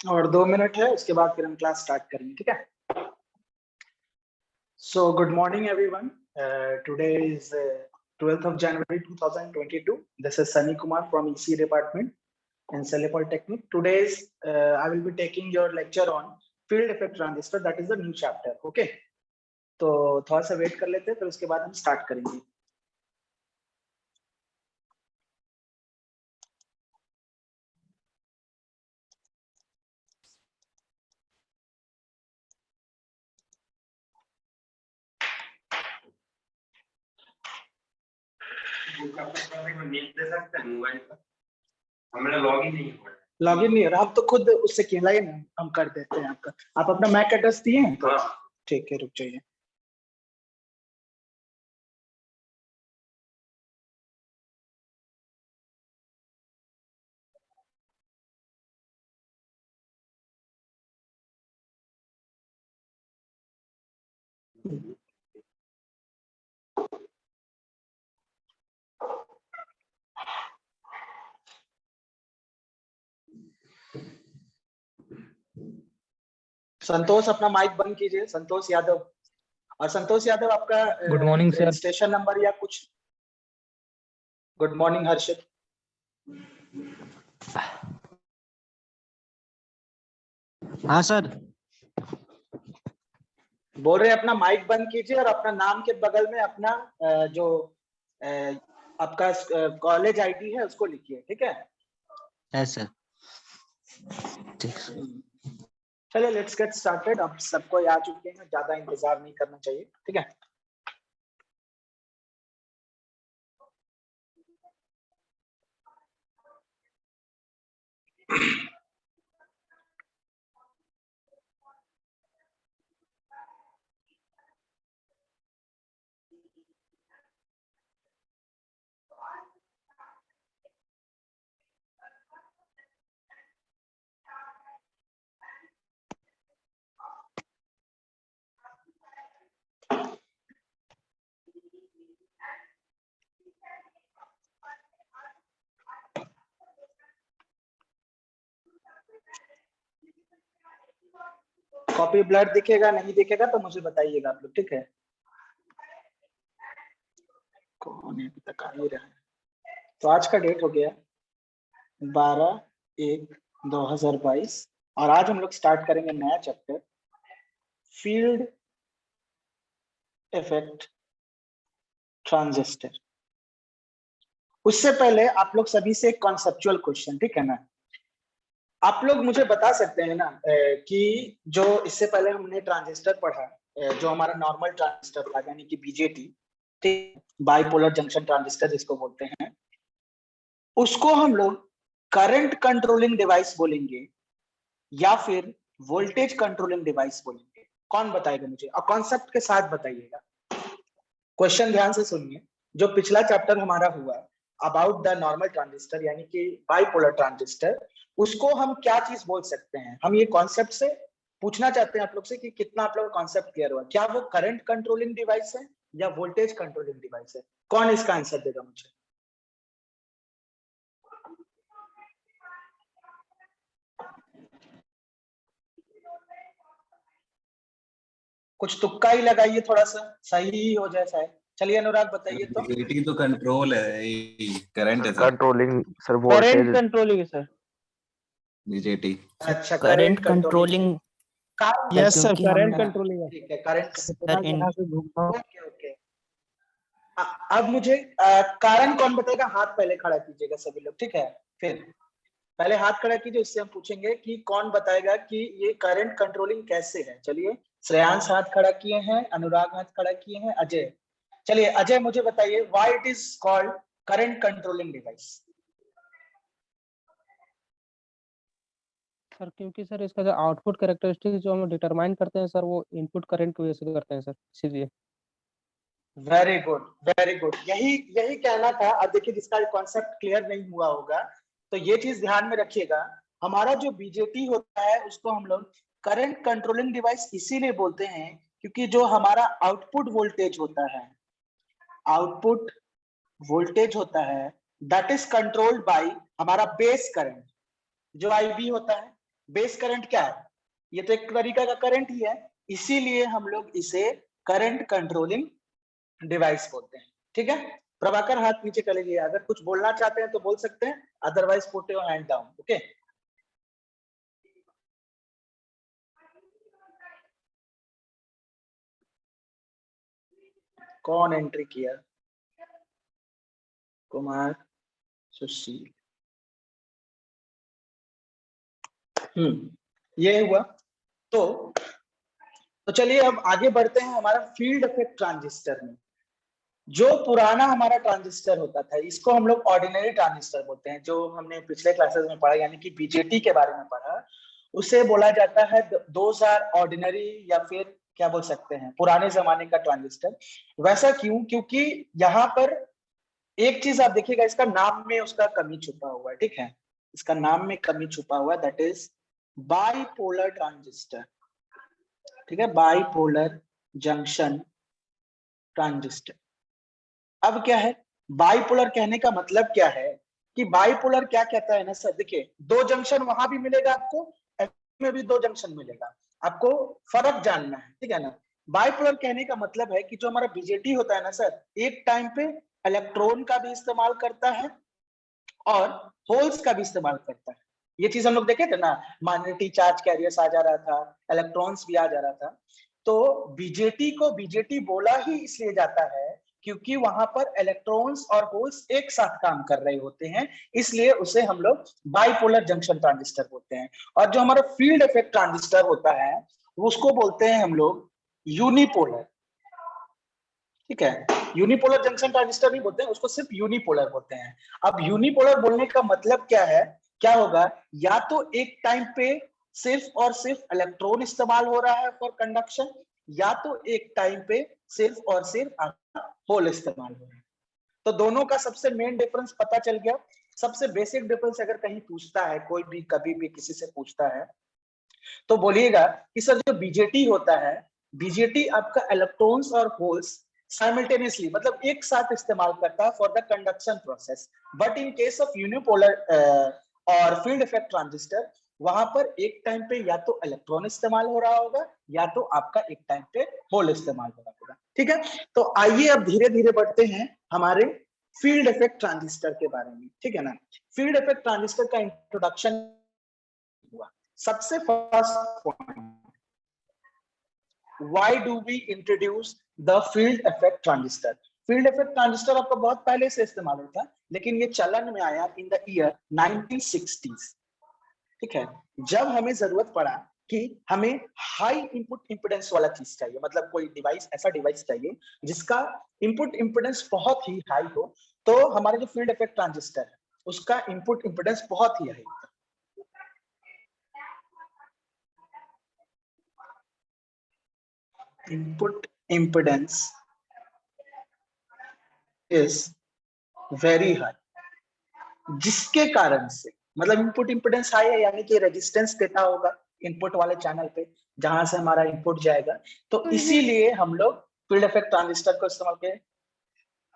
और 2 मिनट है, उसके बाद फिर हम क्लास स्टार्ट करेंगे, ठीक है। So good morning everyone. Today is 12th of January 2022. This is Sunny Kumar from EC department in Celle Polytechnic. Today's I will be taking your lecture on field effect transistor. That is the new chapter. Okay. तो थोड़ा सा wait कर लेते हैं, फिर उसके बाद हम स्टार्ट करेंगे। लॉगिन नहीं हो रहा, आप तो खुद उससे खेला ही ना, हम कर देते हैं आपका। आप अपना मैक एड्रेस दिए हैं तो ठीक है, रुक जाइए। संतोष अपना माइक बंद कीजिए, संतोष यादव। और संतोष यादव आपका good morning sir. Registration number या कुछ। गुड मॉर्निंग हर्षित। हाँ सर। बोल रहे हैं अपना माइक बंद कीजिए और अपना नाम के बगल में अपना जो आपका कॉलेज आईडी है उसको लिखिए, ठीक है। Yes sir. चलिए लेट्स गेट स्टार्टेड। अब सबको आ चुके हैं, ज्यादा इंतजार नहीं करना चाहिए, ठीक है। कॉपी ब्लर दिखेगा नहीं दिखेगा तो मुझे बताइएगा आप लोग, ठीक है। कौन है अभी तक आ ही रहा है। तो आज का डेट हो गया 12/1/2022 और आज हम लोग स्टार्ट करेंगे नया चैप्टर, फील्ड इफेक्ट ट्रांजिस्टर। उससे पहले आप लोग सभी से एक कॉन्सेप्चुअल क्वेश्चन, ठीक है ना। आप लोग मुझे बता सकते हैं ना कि जो इससे पहले हमने ट्रांजिस्टर पढ़ा, जो हमारा नॉर्मल ट्रांजिस्टर था यानी कि बीजेटी, ठीक, बाइपोलर जंक्शन ट्रांजिस्टर जिसको बोलते हैं, उसको हम लोग करंट कंट्रोलिंग डिवाइस बोलेंगे या फिर वोल्टेज कंट्रोलिंग डिवाइस बोलेंगे। कौन बताएगा मुझे, और कॉन्सेप्ट के साथ बताइएगा। क्वेश्चन ध्यान से सुनिए। जो पिछला चैप्टर हमारा हुआ अबाउट द नॉर्मल ट्रांजिस्टर यानी कि बाइपोलर ट्रांजिस्टर, उसको हम क्या चीज बोल सकते हैं। हम ये कॉन्सेप्ट से पूछना चाहते हैं आप लोग से कि कितना आप लोग का कॉन्सेप्ट क्लियर हुआ। क्या वो करंट कंट्रोलिंग डिवाइस है या वोल्टेज कंट्रोलिंग डिवाइस है? कौन इसका आंसर देगा मुझे? कुछ तुक्का ही लगाइए, थोड़ा सा सही ही हो जाए शायद। चलिए अनुराग बताइए तो। बीजेटी तो कंट्रोल है, करंट है sir. Controlling sir, current voltage controlling है सर। बीजेटी। अच्छा, करंट कंट्रोलिंग। यस सर, क्योंकि करंट हम कंट्रोलिंग है। ठीक है, करंट। सर यहाँ से घूमता हूँ। Okay okay. अब मुझे कारण कौन बताएगा? हाथ पहले खड़ा कीजिएगा सभी लोग, ठीक है। फिर पहले हाथ खड़ा कीजिए, उससे हम पूछेंगे कि कौन बताएगा कि ये करंट कंट्रोलिंग कैसे है। चलिए, श्रेयांश हाथ खड़ा किए हैं, अनुराग हाथ खड़ा किए हैं, अजय। चलिए अजय मुझे बताइए, why it is called current controlling device. Sir क्योंकि सर इसका जो आउटपुट कैरेक्टरिस्टिक जो हम डिटरमाइन करते हैं सर, वो इनपुट करंट की वजह से करते हैं सर, इसीलिए। वेरी गुड वेरी गुड, यही यही कहना था। अब देखिए, जिसका कॉन्सेप्ट क्लियर नहीं हुआ होगा तो ये चीज ध्यान में रखिएगा। हमारा जो बीजेटी होता है उसको हम लोग करंट कंट्रोलिंग डिवाइस इसीलिए बोलते हैं क्योंकि जो हमारा आउटपुट वोल्टेज होता है, आउटपुट वोल्टेज होता है, दैट इज कंट्रोल्ड बाय हमारा बेस करंट जो आईबी होता है। बेस करंट क्या है? ये तो एक तरीका का करंट ही है, इसीलिए हम लोग इसे करंट कंट्रोलिंग डिवाइस बोलते हैं। ठीक है, प्रभाकर हाथ नीचे कर लीजिए, अगर कुछ बोलना चाहते हैं तो बोल सकते हैं, otherwise put your hand down. Okay, कौन एंट्री किया? कुमार सुशील। ये हुआ। तो चलिए अब आगे बढ़ते हैं हमारा फील्ड इफेक्ट ट्रांजिस्टर में। जो पुराना हमारा ट्रांजिस्टर होता था, इसको हम लोग ऑर्डिनरी ट्रांजिस्टर बोलते हैं, जो हमने पिछले क्लासेस में पढ़ा, यानी कि बीजेटी के बारे में पढ़ा, उसे बोला जाता है दोज आर ऑर्डिनरी, या फिर क्या बोल सकते हैं, पुराने जमाने का ट्रांजिस्टर। वैसा क्यों? क्योंकि यहाँ पर एक चीज आप देखिएगा, इसका नाम में उसका कमी छुपा हुआ है। ठीक है, इसका नाम में कमी छुपा हुआ है, दैट इज बाइपोलर ट्रांजिस्टर। ठीक है, बाइपोलर जंक्शन ट्रांजिस्टर। अब क्या है बाइपोलर कहने का मतलब? क्या है कि बाइपोलर क्या कहता है ना सर, देखिए दो जंक्शन वहां भी मिलेगा आपको, में भी दो जंक्शन मिलेगा, आपको फर्क जानना है। ठीक है ना, बाइपोलर कहने का मतलब है कि जो हमारा बीजेटी होता है ना सर, एक टाइम पे इलेक्ट्रॉन का भी इस्तेमाल करता है और होल्स का भी इस्तेमाल करता है। ये चीज हम लोग देखे थे ना, मैग्नेटिक चार्ज कैरियर्स आ जा रहा था, इलेक्ट्रॉन्स भी आ जा रहा था। तो बीजेटी को बीजेटी बोला ही इसलिए जाता है क्योंकि वहां पर इलेक्ट्रॉन्स और होल्स एक साथ काम कर रहे होते हैं, इसलिए उसे हम लोग बाइपोलर जंक्शन ट्रांजिस्टर बोलते हैं। और जो हमारा फील्ड इफेक्ट ट्रांजिस्टर होता है उसको बोलते हैं हम लोग यूनिपोलर। ठीक है, यूनिपोलर जंक्शन ट्रांजिस्टर नहीं बोलते हैं उसको, सिर्फ यूनिपोलर बोलते हैं। अब यूनिपोलर बोलने का मतलब क्या है? क्या होगा, या तो एक टाइम पे सिर्फ और सिर्फ इलेक्ट्रॉन इस्तेमाल हो रहा है फॉर कंडक्शन, या तो एक टाइम पे सिर्फ और सिर्फ आपका होल इस्तेमाल हो रहा है। तो दोनों का सबसे मेन डिफरेंस पता चल गया। सबसे बेसिक डिफरेंस अगर कहीं पूछता है, कोई भी कभी भी किसी से पूछता है, तो बोलिएगा कि सर जो बीजेटी होता है, बीजेटी आपका इलेक्ट्रॉन्स और होल्स साइमल्टेनियसली, मतलब एक साथ इस्तेमाल करता है for the conduction process. But in case of unipolar और फील्ड इफेक्ट ट्रांजिस्टर, वहां पर एक टाइम पे या तो इलेक्ट्रॉन इस्तेमाल हो रहा होगा, या तो आपका एक टाइम पे होल इस्तेमाल हो रहा होगा। ठीक है, तो आइए अब धीरे धीरे बढ़ते हैं हमारे फील्ड इफेक्ट ट्रांजिस्टर के बारे में। ठीक है ना, फील्ड इफेक्ट ट्रांजिस्टर का इंट्रोडक्शन हुआ। सबसे first point, why do we introduce the field effect transistor? Field effect transistor आपका बहुत पहले से इस्तेमाल होता है, लेकिन ये चलन में आया इन द ईयर 1960s। ठीक है, जब हमें जरूरत पड़ा कि हमें हाई इनपुट इंपेडेंस वाला चीज चाहिए, मतलब कोई डिवाइस, ऐसा डिवाइस चाहिए जिसका इनपुट इंपेडेंस बहुत ही हाई हो, तो हमारा जो फील्ड इफेक्ट ट्रांजिस्टर है उसका इनपुट इंपेडेंस बहुत ही हाई होता है। Input impedance is very high, जिसके कारण से, मतलब इनपुट इंपेडेंस हाई है यानी कि रेजिस्टेंस देता होगा इनपुट वाले चैनल पे जहां से हमारा इनपुट जाएगा, तो इसीलिए हम लोग फील्ड इफेक्ट ट्रांजिस्टर को इस्तेमाल किए।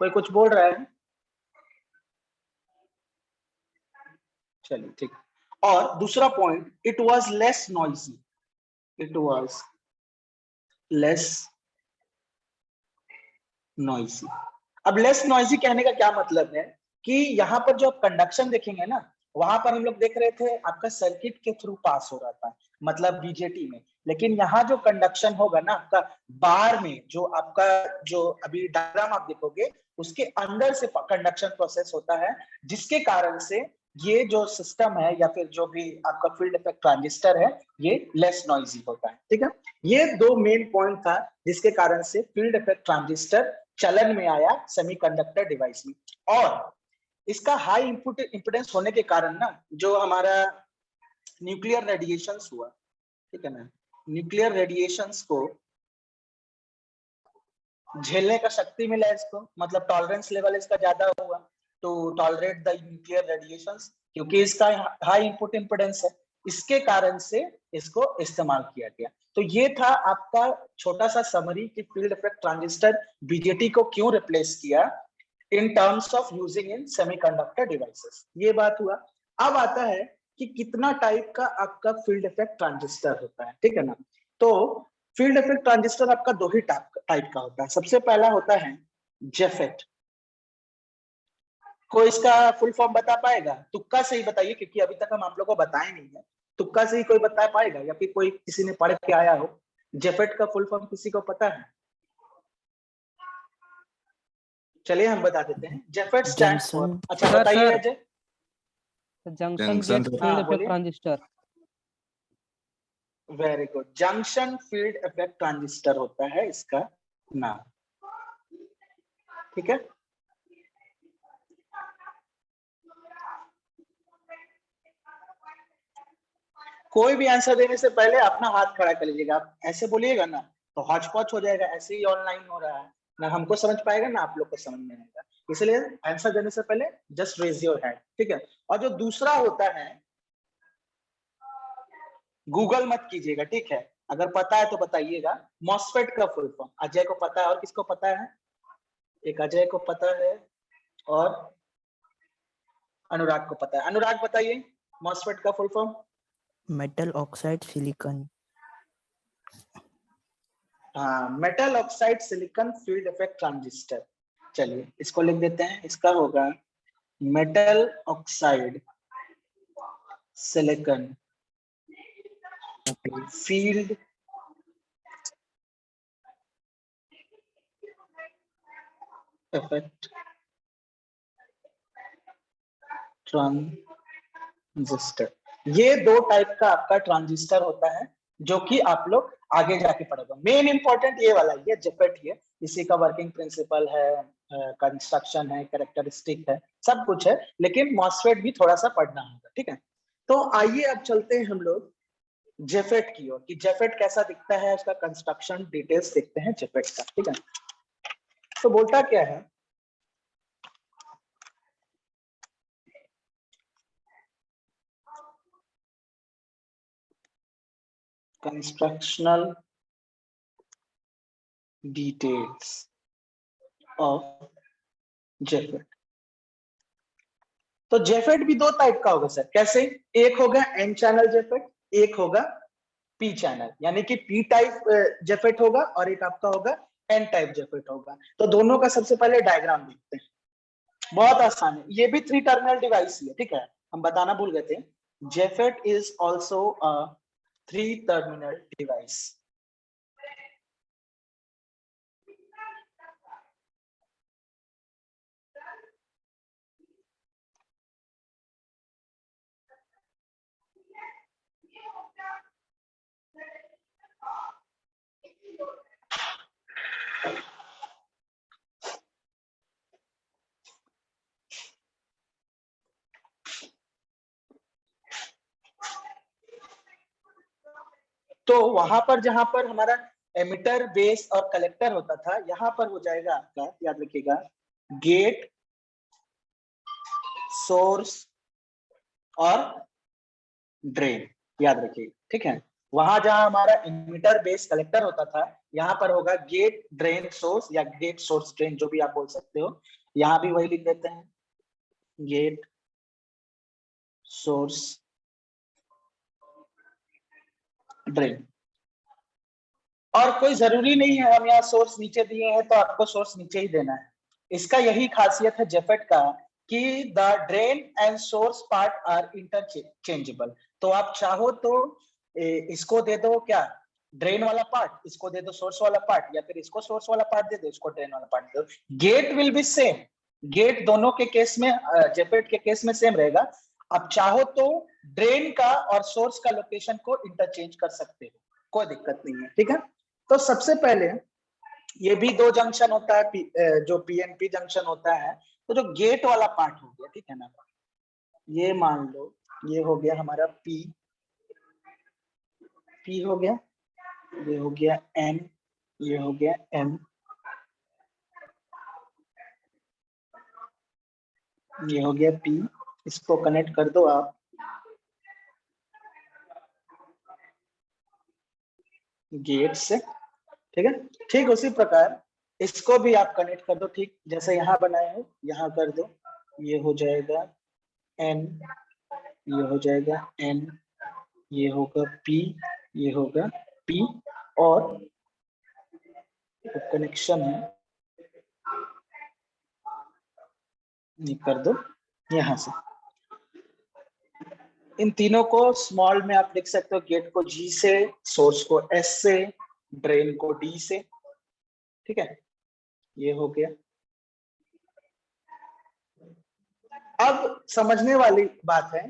कोई कुछ बोल रहा है? चलिए ठीक। और दूसरा point, it was less noisy. It was less noisy. अब लेस नॉइजी कहने का क्या मतलब है कि यहाँ पर जो आप कंडक्शन देखेंगे ना, वहां पर हम लोग देख रहे थे आपका सर्किट के थ्रू पास हो रहा था, मतलब बीजेटी में। लेकिन यहाँ जो कंडक्शन होगा ना आपका बार में, जो आपका जो अभी डायग्राम आप देखोगे उसके अंदर से कंडक्शन प्रोसेस होता है, जिसके कारण से ये जो सिस्टम है या फिर जो भी आपका फील्ड इफेक्ट ट्रांजिस्टर है ये लेस नॉइजी होता है। ठीक है, ये दो मेन पॉइंट था जिसके कारण से फील्ड इफेक्ट ट्रांजिस्टर चलन में आया सेमीकंडक्टर डिवाइस में। और इसका हाई इनपुट इंपेडेंस होने के कारण ना, जो हमारा न्यूक्लियर रेडिएशंस हुआ, ठीक है ना, न्यूक्लियर रेडिएशंस को झेलने का शक्ति मिला इसको, मतलब टॉलरेंस लेवल इसका ज्यादा हुआ to tolerate the nuclear radiations, क्योंकि इसका हाई इनपुट इंपेडेंस है, इसके कारण से इसको इस्तेमाल किया गया। तो ये था आपका छोटा सा समरी कि फील्ड इफेक्ट ट्रांजिस्टर बीजेटी को क्यों रिप्लेस किया in terms of using in semiconductor devices. ये बात हुआ। अब आता है कि कितना टाइप का आपका फील्ड इफेक्ट ट्रांजिस्टर होता है, ठीक है ना। तो फील्ड इफेक्ट ट्रांजिस्टर आपका दो ही टाइप का होता है। सबसे पहला होता है जेफेट। कोई इसका फुल फॉर्म बता पाएगा? तुक्का से ही बताइए, क्योंकि अभी तक हम आप लोगों को बताए नहीं है। तुक्का से ही कोई बता पाएगा, या फिर कोई किसी ने पढ़ के आया हो? जेफेट का फुल फॉर्म किसी को पता है? चलिए हम बता देते हैं। JFET stands for, junction. अच्छा सर, बताइए sir. Ajay. Junction Junction gate to- field हाँ, इफेक्ट बोलिए। Transistor. Very good, junction field effect transistor होता है इसका नाम, ठीक है। कोई भी आंसर देने से पहले अपना हाथ खड़ा कर लीजिएगा। आप ऐसे बोलिएगा ना तो हॉच पॉच हो जाएगा, ऐसे ही ऑनलाइन हो रहा है ना, हमको समझ पाएगा ना आप लोग को समझ में आएगा। इसलिए आंसर देने से पहले जस्ट रेज योर हैंड, ठीक है। और जो दूसरा होता है, गूगल मत कीजिएगा, ठीक है। अगर पता है तो बताइएगा। मॉसफेट का फुल फॉर्म अजय को पता है, और किसको पता है? एक अजय को पता है और अनुराग को पता है। अनुराग बताइए मॉसफेट का full form. Metal oxide silicon. हाँ, metal oxide silicon field effect transistor. चलिए इसको लिख देते हैं। इसका होगा metal oxide silicon field effect transistor. ये दो टाइप का आपका ट्रांजिस्टर होता है, जो कि आप लोग आगे जाके पढ़ेगा। मेन इंपॉर्टेंट ये वाला, ये जेफेट, ये इसी का वर्किंग प्रिंसिपल है, कंस्ट्रक्शन है, कैरेक्टरिस्टिक है, सब कुछ है। लेकिन मॉसफेट भी थोड़ा सा पढ़ना होगा, ठीक है। तो आइए अब चलते हैं हम लोग जेफेट की ओर, कि जेफेट कैसा दिखता है, उसका कंस्ट्रक्शन डिटेल्स देखते हैं जेफेट का, ठीक है। तो बोलता क्या है, कंस्ट्रक्शनल डिटेल्स ऑफ जेफेट। तो जेफेट भी दो टाइप का होगा सर, कैसे? एक होगा एन चैनल जेफेट, एक होगा पी चैनल, यानी कि पी टाइप जेफेट होगा, और एक आपका होगा एन टाइप जेफेट होगा। तो दोनों का सबसे पहले डायग्राम देखते हैं। बहुत आसान है, ये भी 3 टर्मिनल डिवाइस ही है, ठीक है। हम बताना भूल गए थे, JFET is also a 3 terminal device. तो वहां पर जहां पर हमारा एमिटर, बेस और कलेक्टर होता था, यहां पर हो जाएगा आपका, याद रखिएगा, गेट, सोर्स और ड्रेन, याद रखिए, ठीक है। वहां जहां हमारा एमिटर, बेस, कलेक्टर होता था, यहाँ पर होगा गेट, ड्रेन, सोर्स, या गेट, सोर्स, ड्रेन, जो भी आप बोल सकते हो। यहाँ भी वही लिख देते हैं, गेट, सोर्स, ड्रेन। और कोई जरूरी नहीं है हम यहाँ सोर्स नीचे दिए हैं तो आपको सोर्स नीचे ही देना है। इसका यही खासियत है जेफेट का, कि the drain and source part are interchangeable. तो आप चाहो तो इसको दे दो क्या, ड्रेन वाला पार्ट, इसको दे दो सोर्स वाला पार्ट, या फिर इसको सोर्स वाला पार्ट दे दो, इसको ड्रेन वाला पार्ट दे दो। Gate will be same, gate दोनों के केस में, जेफेट के केस में सेम रहेगा। आप चाहो तो ड्रेन का और सोर्स का लोकेशन को इंटरचेंज कर सकते हो, कोई दिक्कत नहीं है, ठीक है। तो सबसे पहले ये भी 2 जंक्शन होता है, जो पीएनपी जंक्शन होता है। तो जो गेट वाला पार्ट हो गया, ठीक है ना, ये मान लो ये हो गया हमारा पी, पी हो गया, ये हो गया एन, ये हो गया एम, ये हो गया पी। इसको कनेक्ट कर दो आप गेट से, ठीक है। ठीक उसी प्रकार इसको भी आप कनेक्ट कर दो, ठीक जैसे यहाँ बनाए हो, यहाँ कर दो, ये हो जाएगा एन, ये हो जाएगा N, ये होगा P, ये होगा P, और कनेक्शन है ये कर दो यहां से। इन तीनों को स्मॉल में आप लिख सकते हो, गेट को G से, सोर्स को S से, ड्रेन को D से, ठीक है, ये हो गया। अब समझने वाली बात है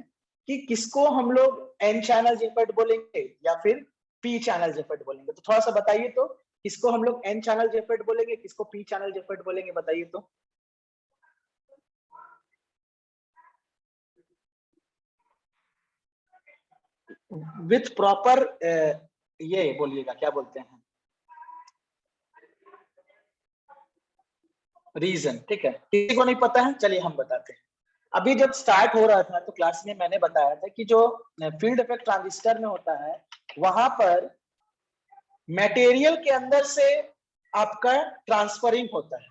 कि किसको हम लोग N चैनल जेफेट बोलेंगे या फिर P चैनल जेफेट बोलेंगे, तो थोड़ा सा बताइए तो, किसको हम लोग N चैनल जेफेट बोलेंगे, किसको P चैनल जेफेट बोलेंगे, बताइए तो। विथ प्रॉपर ये बोलिएगा, क्या बोलते हैं, रीजन, ठीक है। किसी को नहीं पता है, चलिए हम बताते हैं। अभी जब स्टार्ट हो रहा था तो क्लास में मैंने बताया था कि जो फील्ड इफेक्ट ट्रांजिस्टर में होता है, वहां पर मटेरियल के अंदर से आपका ट्रांसफरिंग होता है।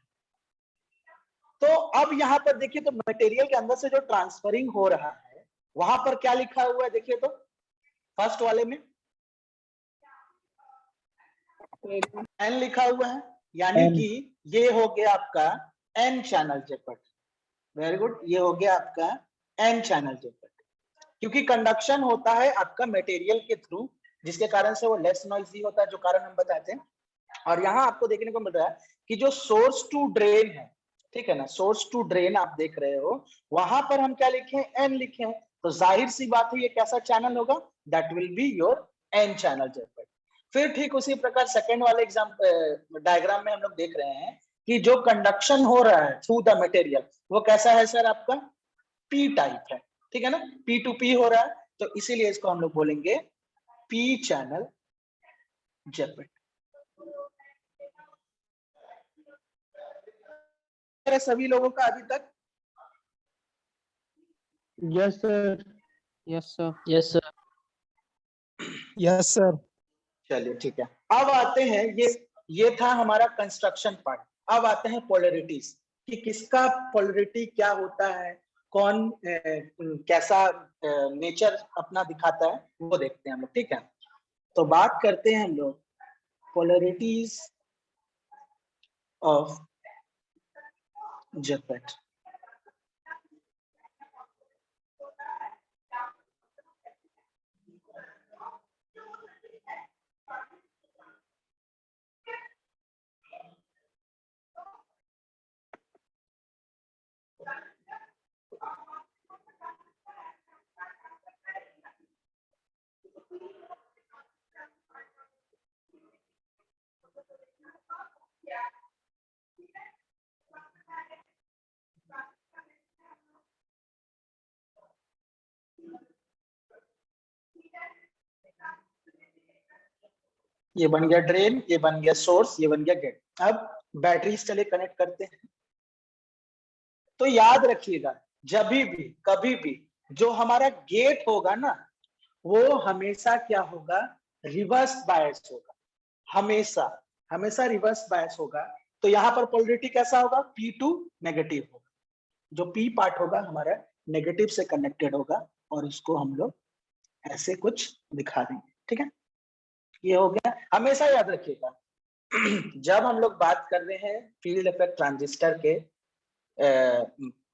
तो अब यहाँ पर देखिए, तो मटेरियल के अंदर से जो ट्रांसफरिंग हो रहा है, वहां पर क्या लिखा हुआ है, देखिए तो फर्स्ट वाले में N लिखा हुआ है, यानी कि ये हो गया आपका N channel JFET. Very good, ये हो गया आपका N चैनल जेफेट, क्योंकि कंडक्शन होता है आपका मटेरियल के थ्रू, जिसके कारण से वो लेस नॉइजी होता है, जो कारण हम बताते हैं। और यहाँ आपको देखने को मिल रहा है कि जो सोर्स टू ड्रेन है, ठीक है ना, सोर्स टू ड्रेन आप देख रहे हो, वहां पर हम क्या लिखे, N लिखे हैं, तो जाहिर सी बात है ये कैसा चैनल होगा, that will be your N channel JFET. फिर ठीक उसी प्रकार सेकेंड वाले डायग्राम में हम लोग देख रहे हैं कि जो कंडक्शन हो रहा है थ्रू द मटेरियल, वो कैसा है सर, आपका P टाइप है, ठीक है ना, P टू P हो रहा है, तो इसीलिए इसको हम लोग बोलेंगे P चैनल जेफेट। सभी लोगों का अभी तक? Yes sir. Yes sir. Yes, sir. Yes sir. चलिए ठीक है, अब आते हैं, ये था हमारा कंस्ट्रक्शन पार्ट। अब आते हैं पोलरिटीज, कि किसका पोलरिटी क्या होता है, कौन कैसा नेचर अपना दिखाता है, वो देखते हैं हम लोग, ठीक है। तो बात करते हैं हम लोग पोलरिटीज ऑफ जेफेट। ये बन गया ड्रेन, ये बन गया सोर्स, ये बन गया गेट। अब बैटरीज चले कनेक्ट करते हैं। तो याद रखिएगा, जब भी कभी भी जो हमारा गेट होगा ना, वो हमेशा क्या होगा, रिवर्स बायस होगा, हमेशा हमेशा रिवर्स बायस होगा। तो यहाँ पर पोलरिटी कैसा होगा, P2 नेगेटिव होगा, जो P पार्ट होगा हमारा नेगेटिव से कनेक्टेड होगा, और इसको हम लोग ऐसे कुछ दिखा देंगे, ठीक है। ये हो गया, हमेशा याद रखिएगा जब हम लोग बात कर रहे हैं फील्ड इफेक्ट ट्रांजिस्टर के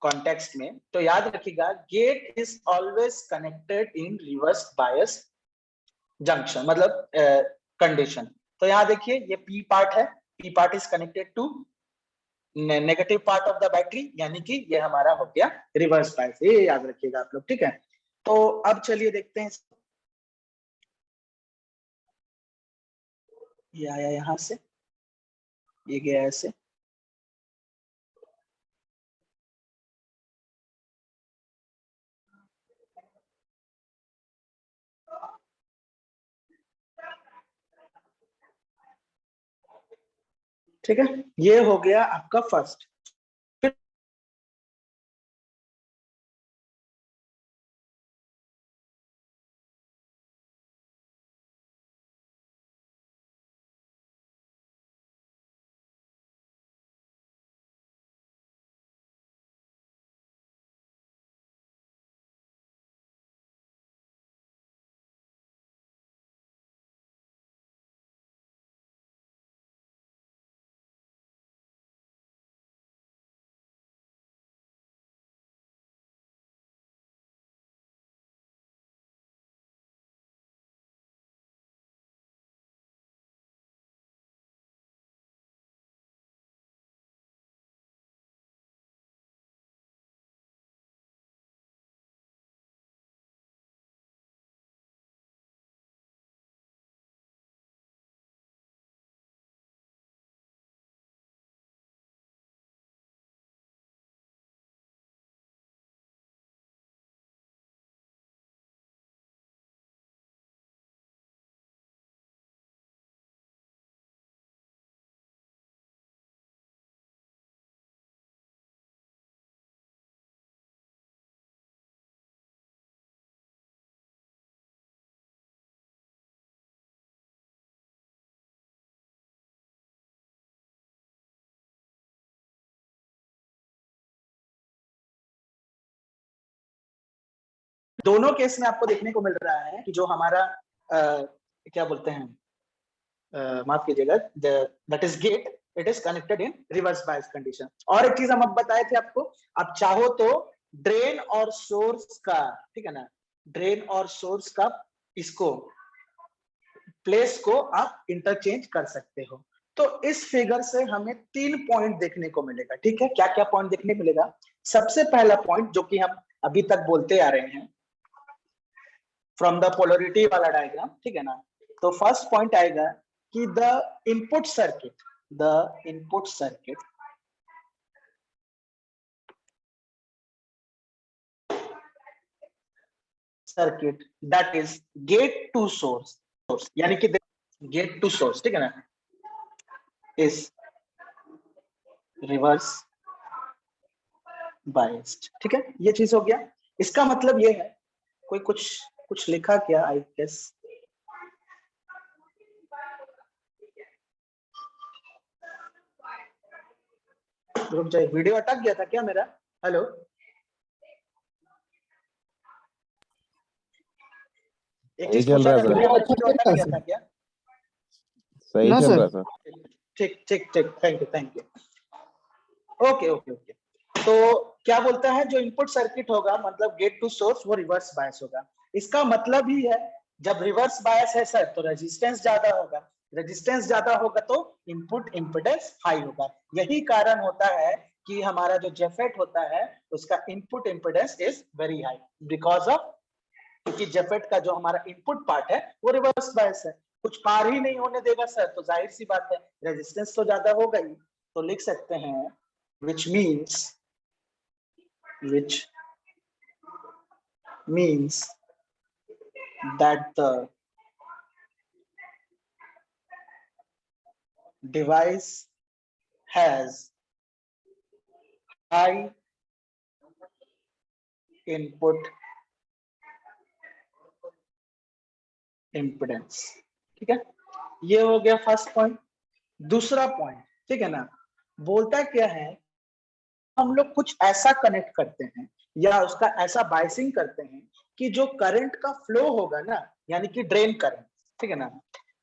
कॉन्टेक्स्ट में, तो याद रखिएगा gate is always connected in reverse bias junction, मतलब कंडीशन। तो यहाँ देखिए, ये P पार्ट है, P part is connected to negative part of the battery, यानी कि ये हमारा हो गया रिवर्स बायस, ये याद रखिएगा आप लोग, ठीक है। तो अब चलिए देखते हैं, ये आया यहां से, ये गया ऐसे, ठीक है, ये हो गया आपका फर्स्ट। दोनों केस में आपको देखने को मिल रहा है कि जो हमारा क्या बोलते हैं, माफ कीजिएगा, that is gate, it is connected in reverse bias condition. और एक चीज हम अब बताए थे आपको, आप चाहो तो ड्रेन और सोर्स का, ठीक है ना, ड्रेन और सोर्स का इसको प्लेस को आप इंटरचेंज कर सकते हो। तो इस फिगर से हमें 3 पॉइंट देखने को मिलेगा, ठीक है। क्या क्या पॉइंट देखने को मिलेगा? सबसे पहला पॉइंट जो कि हम अभी तक बोलते आ रहे हैं फ्रॉम द पोलरिटी वाला डायग्राम, ठीक है ना। तो फर्स्ट पॉइंट आएगा कि the input circuit that is gate to source, यानी कि गेट टू सोर्स, ठीक है ना, इज रिवर्स बायस्ड, ठीक है। ये चीज हो गया। इसका मतलब ये है, कोई कुछ लिखा क्या? आई गेस रुक जाए, वीडियो अटक गया था क्या मेरा? हेलो, एक चीज पूछा था, वीडियो अटक गया था क्या? सही चल रहा सर। ठीक ठीक ठीक, thank you. Okay okay okay. तो क्या बोलता है, जो इनपुट सर्किट होगा मतलब गेट टू सोर्स, वो रिवर्स बायस होगा। इसका मतलब ही है जब रिवर्स बायस है सर तो रेजिस्टेंस ज्यादा होगा, रेजिस्टेंस ज्यादा होगा तो इनपुट इंपेडेंस हाई होगा। यही कारण होता है कि हमारा जो जेफेट होता है उसका input impedance is very high because of, क्योंकि जेफेट का जो हमारा इनपुट पार्ट है वो रिवर्स बायस है, कुछ पार ही नहीं होने देगा सर, तो जाहिर सी बात है रेजिस्टेंस तो ज्यादा होगा ही। तो लिख सकते हैं which means that the device has high input impedance, ठीक है। ये हो गया फर्स्ट पॉइंट। दूसरा पॉइंट, ठीक है ना, बोलता क्या है, हम लोग कुछ ऐसा कनेक्ट करते हैं या उसका ऐसा बायसिंग करते हैं कि जो करंट का फ्लो होगा ना, यानी कि ड्रेन करंट, ठीक है ना।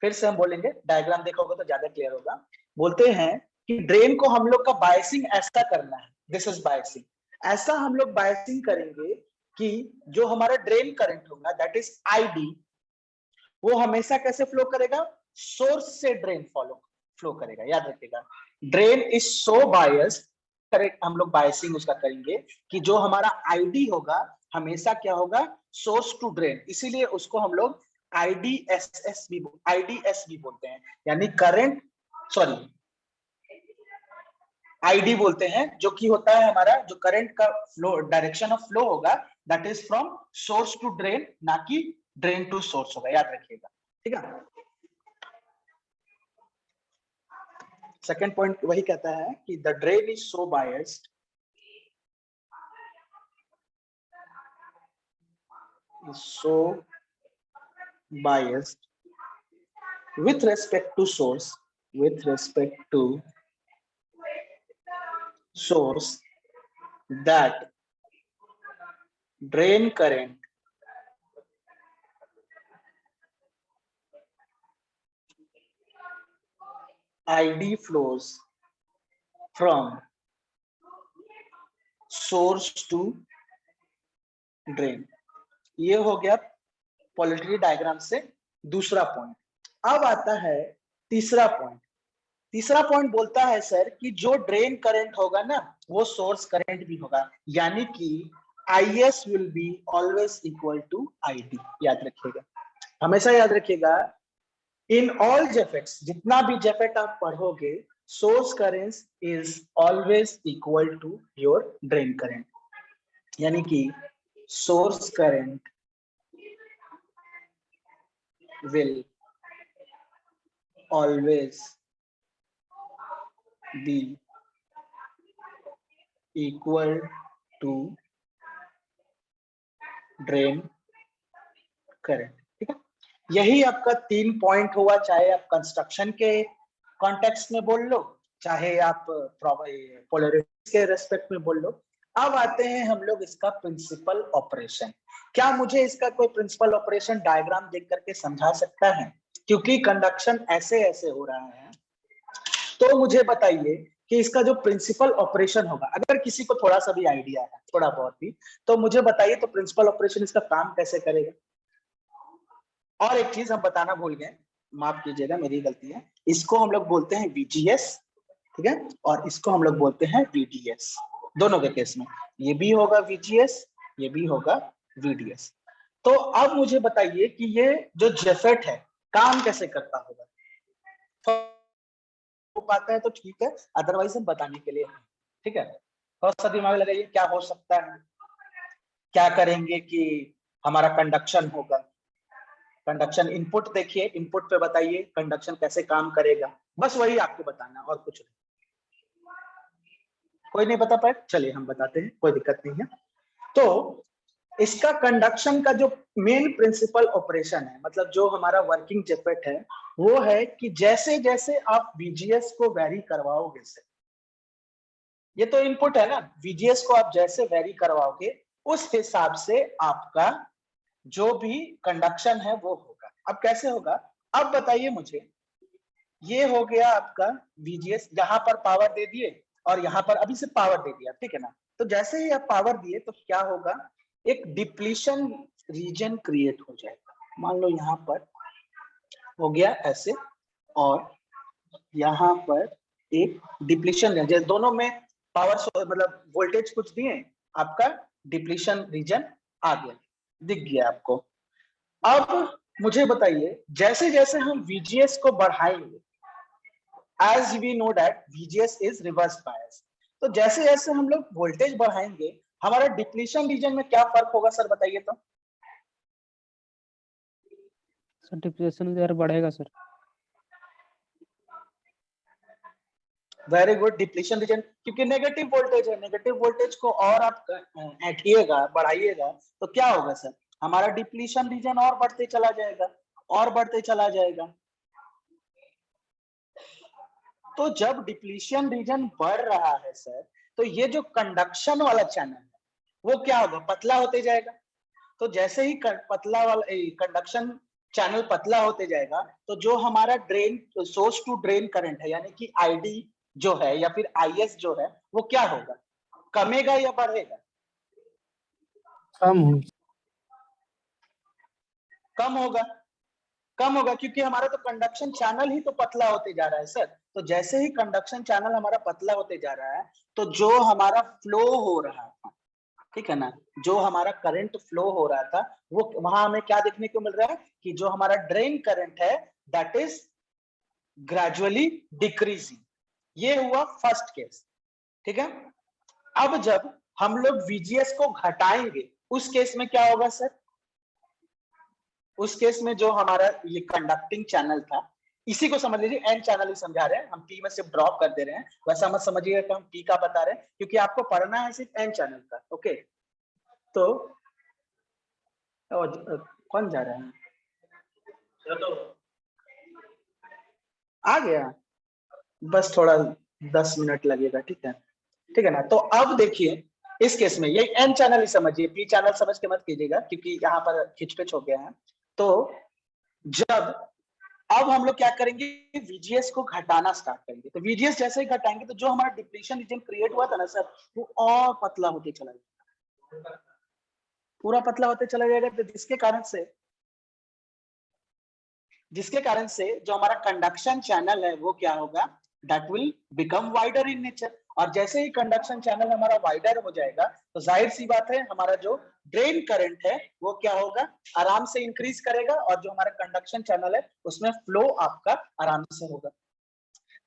फिर से हम बोलेंगे, डायग्राम देखोगे तो ज्यादा क्लियर होगा। बोलते हैं कि ड्रेन को हम लोग का बायसिंग ऐसा करना है, दिस इज बायसिंग। ऐसा हम लोग बायसिंग करेंगे कि जो हमारा ड्रेन करंट होगा दैट इज आईडी, वो हमेशा कैसे फ्लो करेगा? सोर्स से ड्रेन फ्लो करेगा। याद रखिएगा, drain is so biased, correct, हम लोग बायसिंग उसका करेंगे कि जो हमारा आईडी होगा हमेशा क्या होगा? Source to drain. इसीलिए उसको हम लोग आईडीएस भी बोलते हैं, यानी करंट, सॉरी आईडी बोलते हैं, जो कि होता है हमारा जो करंट का फ्लो, डायरेक्शन ऑफ फ्लो होगा that is from source to drain, ना कि ड्रेन टू सोर्स होगा। याद रखिएगा, ठीक है। सेकेंड पॉइंट वही कहता है कि the drain is so biased, with respect to source, that drain current ID flows from source to drain। ये हो गया पोलरिटी डायग्राम से दूसरा पॉइंट। अब आता है तीसरा पॉइंट। तीसरा पॉइंट बोलता है सर कि जो ड्रेन करंट होगा ना वो सोर्स करंट भी होगा, यानी कि IS will be always equal to ID। याद रखिएगा, हमेशा याद रखिएगा, इन ऑल जेफेट्स, जितना भी जेफेट आप पढ़ोगे, source current is always equal to your drain current, यानी कि source current will always be equal to drain current, ठीक है। यही आपका 3 पॉइंट हुआ, चाहे आप कंस्ट्रक्शन के कॉन्टेक्स्ट में बोल लो, चाहे आप पोलरिटी के रेस्पेक्ट में बोल लो। अब आते हैं हम लोग इसका प्रिंसिपल ऑपरेशन। क्या मुझे इसका कोई प्रिंसिपल ऑपरेशन डायग्राम देख करके समझा सकता है? क्योंकि कंडक्शन ऐसे ऐसे हो रहा है, तो मुझे बताइए कि इसका जो प्रिंसिपल ऑपरेशन होगा, अगर किसी को थोड़ा सा भी आइडिया है, थोड़ा बहुत भी, तो मुझे बताइए तो प्रिंसिपल ऑपरेशन इसका काम कैसे करेगा। और एक चीज हम बताना भूल गए, माफ कीजिएगा मेरी गलती है, इसको हम लोग बोलते हैं VGS, ठीक है, और इसको हम लोग बोलते हैं VDS। दोनों के केस में ये भी होगा VGS, ये भी होगा VDS। तो अब मुझे बताइए कि ये जो जेफेट है काम कैसे करता होगा। हो पाता है तो ठीक है, अदरवाइज हम बताने के लिए हैं, ठीक है। थोड़ा सा दिमाग लगाइए क्या हो सकता है। क्या करेंगे कि हमारा कंडक्शन होगा, कंडक्शन इनपुट देखिए, इनपुट पे बताइए कंडक्शन कैसे काम करेगा, बस वही आपको बताना और कुछ नहीं। कोई नहीं बता पाए, चलिए हम बताते हैं, कोई दिक्कत नहीं है। तो इसका कंडक्शन का जो मेन प्रिंसिपल ऑपरेशन है, मतलब जो हमारा वर्किंग जेफेट है, वो है कि जैसे जैसे आप VGS को वेरी करवाओगे से, ये तो इनपुट है ना, VGS को आप जैसे वेरी करवाओगे उस हिसाब से आपका जो भी कंडक्शन है वो होगा। अब कैसे होगा, अब बताइए मुझे। ये हो गया आपका VGS, यहाँ पर पावर दे दिए और यहाँ पर अभी से पावर दे दिया, ठीक है ना। तो जैसे ही आप पावर दिए तो क्या होगा, एक डिप्लीशन रीजन क्रिएट हो जाएगा। मान लो यहाँ पर हो गया ऐसे, और यहाँ पर एक डिप्लीशन रीजन, दोनों में पावर मतलब वोल्टेज कुछ दिए, आपका डिप्लीशन रीजन आ गया, दिख गया आपको। अब मुझे बताइए जैसे जैसे हम VGS को बढ़ाएंगे, as we know that VGS is reverse bias, तो जैसे जैसे हम लोग वोल्टेज बढ़ाएंगे हमारा डिप्लीशन रीजन में क्या फर्क होगा सर बताइए तो। सर डिप्रेशन लेयर बढ़ेगा sir. Very good, depletion region, क्योंकि नेगेटिव वोल्टेज है, नेगेटिव वोल्टेज को और आप ऐंठिएगा, बढ़ाइएगा तो क्या होगा सर, हमारा डिप्लीशन रीजन और बढ़ते चला जाएगा, और बढ़ते चला जाएगा। तो जब डिप्लीशन रीजन बढ़ रहा है सर, तो ये जो कंडक्शन वाला चैनल है वो क्या होगा, पतला होते जाएगा। तो जैसे ही पतला वाला कंडक्शन चैनल पतला होते जाएगा, तो जो हमारा drain source to drain current है, यानी कि ID जो है या फिर IS जो है, वो क्या होगा, कमेगा या बढ़ेगा, कम हो कम होगा, कम होगा, क्योंकि हमारा तो कंडक्शन चैनल ही तो पतला होते जा रहा है सर। तो जैसे ही कंडक्शन चैनल हमारा पतला होते जा रहा है, तो जो हमारा फ्लो हो रहा था, ठीक है ना, जो हमारा करंट फ्लो हो रहा था, वो वहां हमें क्या देखने को मिल रहा है कि जो हमारा ड्रेन करंट है दैट इज ग्रेजुअली डिक्रीजिंग। ये हुआ फर्स्ट केस, ठीक है। अब जब हम लोग VGS को घटाएंगे उस केस में क्या होगा सर, उस केस में जो हमारा ये कंडक्टिंग चैनल था, इसी को समझ लीजिए एन चैनल ही समझा रहे हैं हम, P में सिर्फ ड्रॉप कर दे रहे हैं, वैसा मत समझिएगा कि हम P का बता रहे हैं, क्योंकि आपको पढ़ना है सिर्फ एन चैनल का, ओके। तो कौन जा रहा है, आ गया, बस थोड़ा 10 मिनट लगेगा, ठीक है, ठीक है ना। तो अब देखिए इस केस में ये एन चैनल ही समझिए, P चैनल समझ के मत कीजिएगा, क्योंकि यहाँ पर खिचपिच हो गया है। तो जब अब हम लोग क्या करेंगे, VGS को घटाना स्टार्ट करेंगे, तो VGS जैसे ही घटाएंगे तो जो हमारा डिप्लीशन रीजन क्रिएट हुआ था ना सर, वो और पतला होते चला जाएगा, पूरा पतला होते चला जाएगा। तो जिसके कारण से जो हमारा कंडक्शन चैनल है वो क्या होगा, that will become wider in nature. और जैसे ही कंडक्शन चैनल हमारा वाइडर हो जाएगा, तो जाहिर सी बात है हमारा जो ड्रेन करंट है वो क्या होगा, आराम से इंक्रीज करेगा, और जो हमारा कंडक्शन चैनल है उसमें फ्लो आपका आराम से होगा।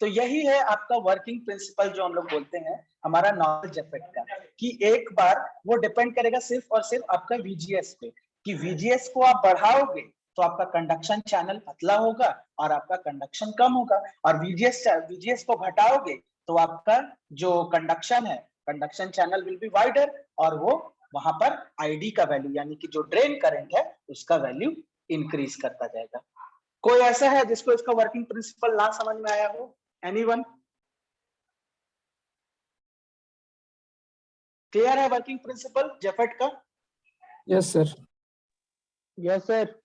तो यही है आपका वर्किंग प्रिंसिपल जो हम लोग बोलते हैं हमारा नॉलेज इफेक्ट का, कि एक बार वो डिपेंड करेगा सिर्फ और सिर्फ आपका VGS पे, कि VGS को आप बढ़ाओगे तो आपका कंडक्शन चैनल पतला होगा और आपका कंडक्शन कम होगा, और VGS को घटाओगे तो आपका जो कंडक्शन है, conduction channel will be wider, और वो वहां पर ID का वैल्यू यानी कि जो ड्रेन करंट है उसका वैल्यू इंक्रीज करता जाएगा। कोई ऐसा है जिसको इसका वर्किंग प्रिंसिपल ना समझ में आया हो? एनीवन? क्लियर है वर्किंग प्रिंसिपल जेफेट का? Yes sir. Yes sir.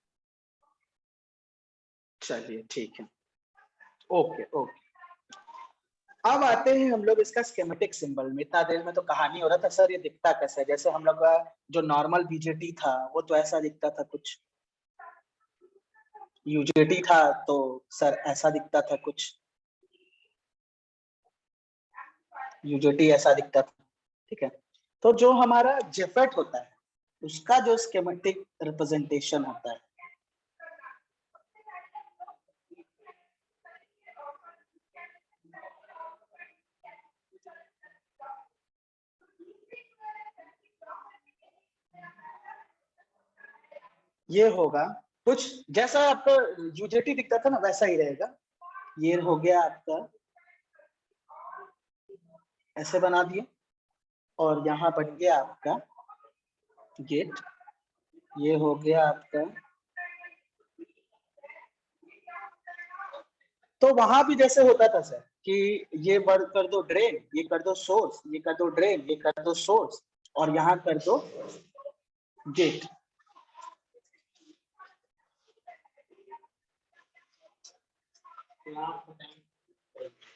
चलिए ठीक है, ओके ओके। अब आते हैं हम लोग इसका स्कीमेटिक सिंबल में। इतना देर में तो कहानी हो रहा था सर ये दिखता कैसे है, जैसे हम लोग का जो नॉर्मल बीजेटी था वो तो ऐसा दिखता था कुछ, यूजेटी था तो सर ऐसा दिखता था कुछ, यूजेटी ऐसा दिखता था, ठीक है। तो जो हमारा जेफेट होता है उसका जो स्कीमेटिक रिप्रेजेंटेशन होता है ये होगा कुछ जैसा आपका यूजेटी दिखता था ना वैसा ही रहेगा। ये हो गया आपका, ऐसे बना दिए, और यहाँ बन गया आपका गेट, ये हो गया आपका। तो वहां भी जैसे होता था सर कि ये वर्ड कर दो ड्रेन, ये कर दो सोर्स, ये कर दो ड्रेन, ये कर दो सोर्स, और यहाँ कर दो गेट।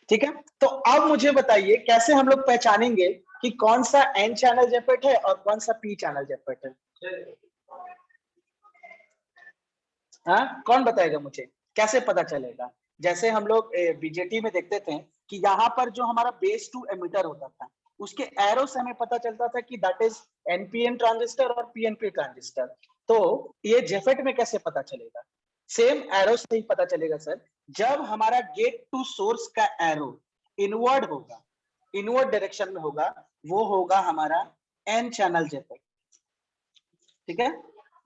ठीक है, तो अब मुझे बताइए कैसे हम लोग पहचानेंगे कि कौन सा एन चैनल जेफेट है और कौन सा पी चैनल जेफेट है? हाँ, कौन बताएगा मुझे, कैसे पता चलेगा? जैसे हम लोग बीजेटी में देखते थे कि यहाँ पर जो हमारा बेस टू एमिटर होता था उसके एरो से हमें पता चलता था कि दैट इज एनपीएन ट्रांजिस्टर और पीएनपी ट्रांजिस्टर। तो ये जेफेट में कैसे पता चलेगा? सेम एरो से ही पता चलेगा सर, जब हमारा गेट टू सोर्स का एरो इनवर्ड होगा, इनवर्ड डायरेक्शन में होगा, वो होगा हमारा एन चैनल जेफेट। ठीक है,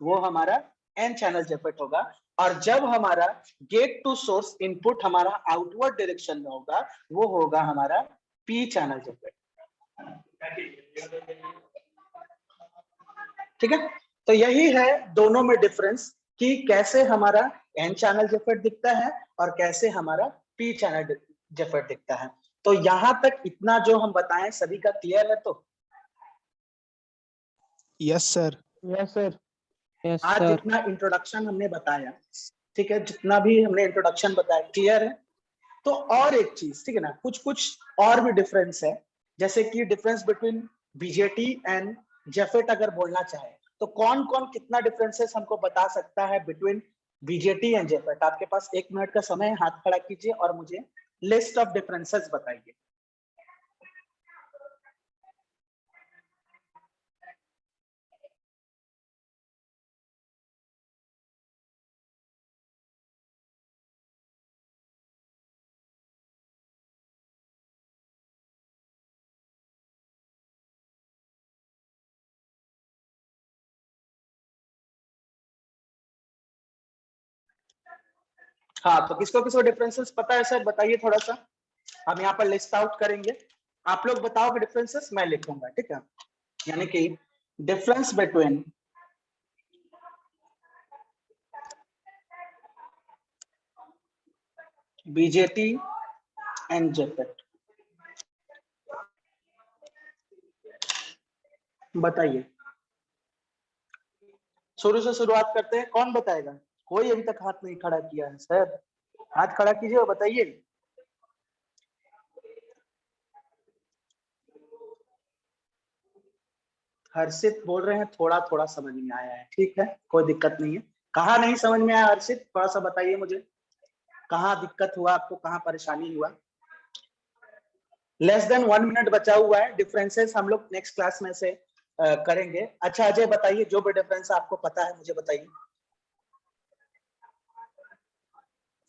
वो हमारा एन चैनल जेफेट होगा। और जब हमारा गेट टू सोर्स इनपुट हमारा आउटवर्ड डायरेक्शन में होगा वो होगा हमारा पी चैनल जेफेट। ठीक है, तो यही है दोनों में डिफरेंस कि कैसे हमारा एन चैनल जेफेट दिखता है और कैसे हमारा पी चैनल जेफेट दिखता है। तो यहां तक इतना जो हम बताएं सभी का क्लियर है? तो yes sir. Yes sir. Yes आज सर। जितना इंट्रोडक्शन हमने बताया, ठीक है, जितना भी हमने इंट्रोडक्शन बताया क्लियर है? तो और एक चीज, ठीक है ना, कुछ कुछ और भी डिफरेंस है, जैसे कि difference between BJT and JFET अगर बोलना चाहे तो कौन कौन कितना डिफरेंसेस हमको बता सकता है बिटवीन बीजेटी एंड जेफेट? आपके पास 1 मिनट का समय है, हाथ खड़ा कीजिए और मुझे लिस्ट ऑफ डिफरेंसेस बताइए। हाँ, तो किसको किसको डिफरेंसेस पता है सर बताइए थोड़ा सा, हम यहाँ पर लिस्ट आउट करेंगे, आप लोग बताओगे डिफरेंसेस, मैं लिखूंगा, ठीक है। यानी कि difference between BJT and JFET, बताइए। शुरू से शुरुआत करते हैं, कौन बताएगा? कोई अभी तक हाथ नहीं खड़ा किया है सर, हाथ खड़ा कीजिए और बताइए। हर्षित बोल रहे हैं थोड़ा थोड़ा समझ में आया है, ठीक है, कोई दिक्कत नहीं है। कहाँ नहीं समझ में आया हर्षित, थोड़ा सा बताइए मुझे, कहाँ दिक्कत हुआ आपको, कहाँ परेशानी हुआ? लेस देन 1 मिनट बचा हुआ है, डिफरेंसेस हम लोग नेक्स्ट क्लास में से करेंगे। अच्छा अजय बताइए, जो भी डिफरेंस आपको पता है मुझे बताइए।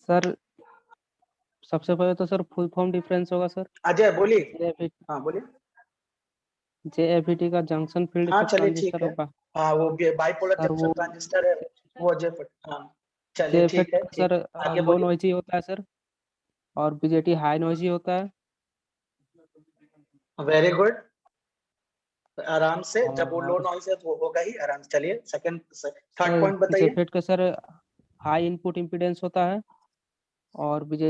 सर सबसे पहले तो सर फुल फॉर्म डिफरेंस होगा सर। अजय बोलिए। हाँ बोलिए। जेएफईटी का जंक्शन फील्ड हाँ इफेक्ट चलिए ठीक ट्रांजिस्टर है, होगा हाँ वो बाइपोलर सर। जंक्शन वो ट्रांजिस्टर है, वो जेफेट, हाँ चलिए ठीक जेएफईटी है, का ठीक सर है, आगे लो बोलिए। नॉइजी होता है सर, और बीजेटी हाई नॉइजी होता है। वेरी गुड, आराम से, जब वो लो और नॉइज है तो वो होगा ही, आराम से चलिए। सेकंड थर्ड सर पॉइंट बताइए। जेफेट का सर हाई इनपुट इम्पीडेंस होता है, और बीजे